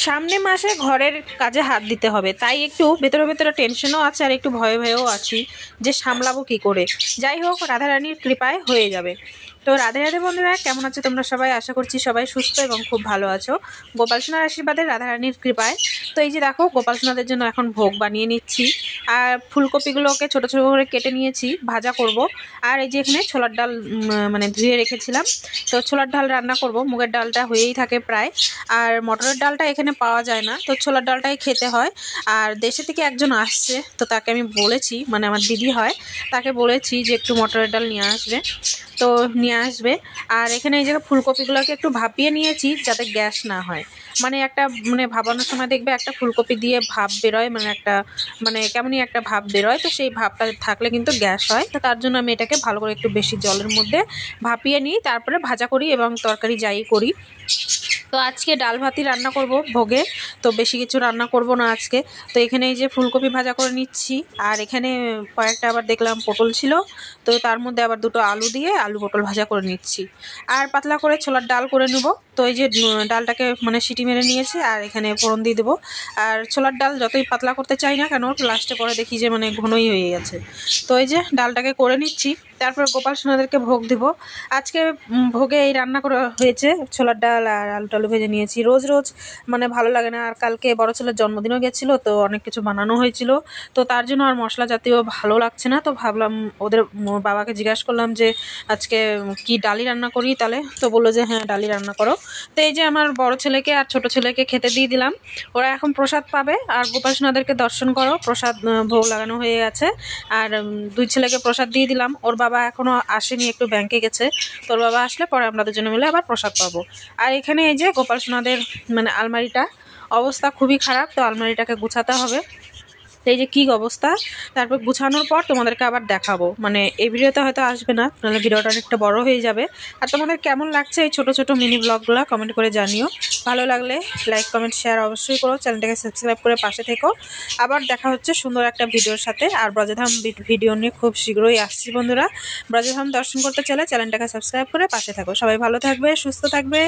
সামনে মাসে ঘরের কাজে হাত দিতে হবে, তাই একটু ভেতরে ভেতরে টেনশনও আছে আর একটু ভয়ে ভয়েও আছি যে সামলাবো কি করে। যাই হোক, রাধারানীর কৃপায় হয়ে যাবে। তো রাধে রাধে বন্ধুরা, কেমন আছো তোমরা সবাই? আশা করছি সবাই সুস্থ এবং খুব ভালো আছো গোপাল সোনার আশীর্বাদে, রাধারানীর কৃপায়। তো এই যে দেখো, গোপাল সোনাদের জন্য এখন ভোগ বানিয়ে নিচ্ছি। আর ফুলকপিগুলোকে ছোটো ছোটো করে কেটে নিয়েছি, ভাজা করব। আর এই যে এখানে ছোলার ডাল মানে ধুয়ে রেখেছিলাম, তো ছোলার ডাল রান্না করব। মুগের ডালটা হয়েই থাকে প্রায়, আর মটরের ডালটা এখানে পাওয়া যায় না, তো ছোলার ডালটাই খেতে হয়। আর দেশে থেকে একজন আসছে, তো তাকে আমি বলেছি, মানে আমার দিদি হয়, তাকে বলেছি যে একটু মটরের ডাল নিয়ে আসবে, তো নিয়ে আসবে। আর এখানে এই যে ফুলকপিগুলোকে একটু ভাপিয়ে নিয়েছি যাতে গ্যাস না হয়। মানে একটা ভাপানোর সময় দেখবে একটা ফুলকপি দিয়ে ভাপ বেরোয়, মানে কেমনই একটা ভাপ বেরোয়, তো সেই ভাপটা থাকলে কিন্তু গ্যাস হয়। তো তার জন্য আমি এটাকে ভালো করে একটু বেশি জলের মধ্যে ভাপিয়ে নিই, তারপরে ভাজা করি এবং তরকারি যাই করি। তো আজকে ডাল ভাতই রান্না করব ভোগে, তো বেশি কিছু রান্না করব না আজকে। তো এখানে এই যে ফুলকপি ভাজা করে নিচ্ছি, আর এখানে কয়েকটা আবার দেখলাম পটল ছিল, তো তার মধ্যে আবার দুটো আলু দিয়ে আলু পটল ভাজা করে নিচ্ছি। আর পাতলা করে ছোলার ডাল করে নেব। তো এই যে ডালটাকে সিটি মেরে নিয়েছি, আর এখানে ফোড়ন দিয়ে দেবো। আর ছোলার ডাল যতই পাতলা করতে চাই না কেন, লাস্টে পরে দেখি যে ঘনই হয়ে গেছে। তো এই যে ডালটাকে করে নিচ্ছি, তারপর গোপাল সোনাদেরকে ভোগ দিব। আজকে ভোগে এই রান্না করা হয়েছে, ছোলার ডাল আর আলু টালু ভেজে নিয়েছি। রোজ রোজ ভালো লাগে না। আর কালকে বড় ছেলের জন্মদিনও গেছিলো, তো অনেক কিছু বানানো হয়েছিল, তো তার জন্য আর মশলা জাতীয় ভালো লাগছে না। তো ভাবলাম ওদের বাবাকে জিজ্ঞাসা করলাম যে আজকে কি ডালি রান্না করি তাহলে, তো বললো যে হ্যাঁ ডালি রান্না করো। তো এই যে আমার বড় ছেলেকে আর ছোট ছেলেকে খেতে দিয়ে দিলাম, ওরা এখন প্রসাদ পাবে। আর গোপাল সোনাদেরকে দর্শন করো, প্রসাদ ভোগ লাগানো হয়ে গেছে। আর দুই ছেলেকে প্রসাদ দিয়ে দিলাম। ওর বাবা এখনো আসেনি, একটু ব্যাংকে গেছে, তোর বাবা আসলে পরে আমরা দুজনে মিলে আবার প্রসাদ পাবো। আর এখানে এই যে গোপাল সোনাদের আলমারিটা অবস্থা খুবই খারাপ, তো আলমারিটাকে গুছাতে হবে। এই যে কি অবস্থা, তারপর গুছানোর পর তোমাদেরকে আবার দেখাবো। এই ভিডিওতে হয়তো আসবে না, নাহলে ভিডিওটা অনেকটা বড় হয়ে যাবে। আর তোমাদের কেমন লাগছে এই ছোট ছোট মিনি ব্লগগুলো কমেন্ট করে জানিও। ভালো লাগলে লাইক কমেন্ট শেয়ার অবশ্যই করো, চ্যানেলটাকে সাবস্ক্রাইব করে পাশে থেকো। আবার দেখা হচ্ছে সুন্দর একটা ভিডিওর সাথে। আর ব্রজধাম ভিডিও নিয়ে খুব শীঘ্রই আসছি বন্ধুরা। ব্রজধাম দর্শন করতে চাইলে চ্যানেলটাকে সাবস্ক্রাইব করে পাশে থাকো। সবাই ভালো থাকবে, সুস্থ থাকবে।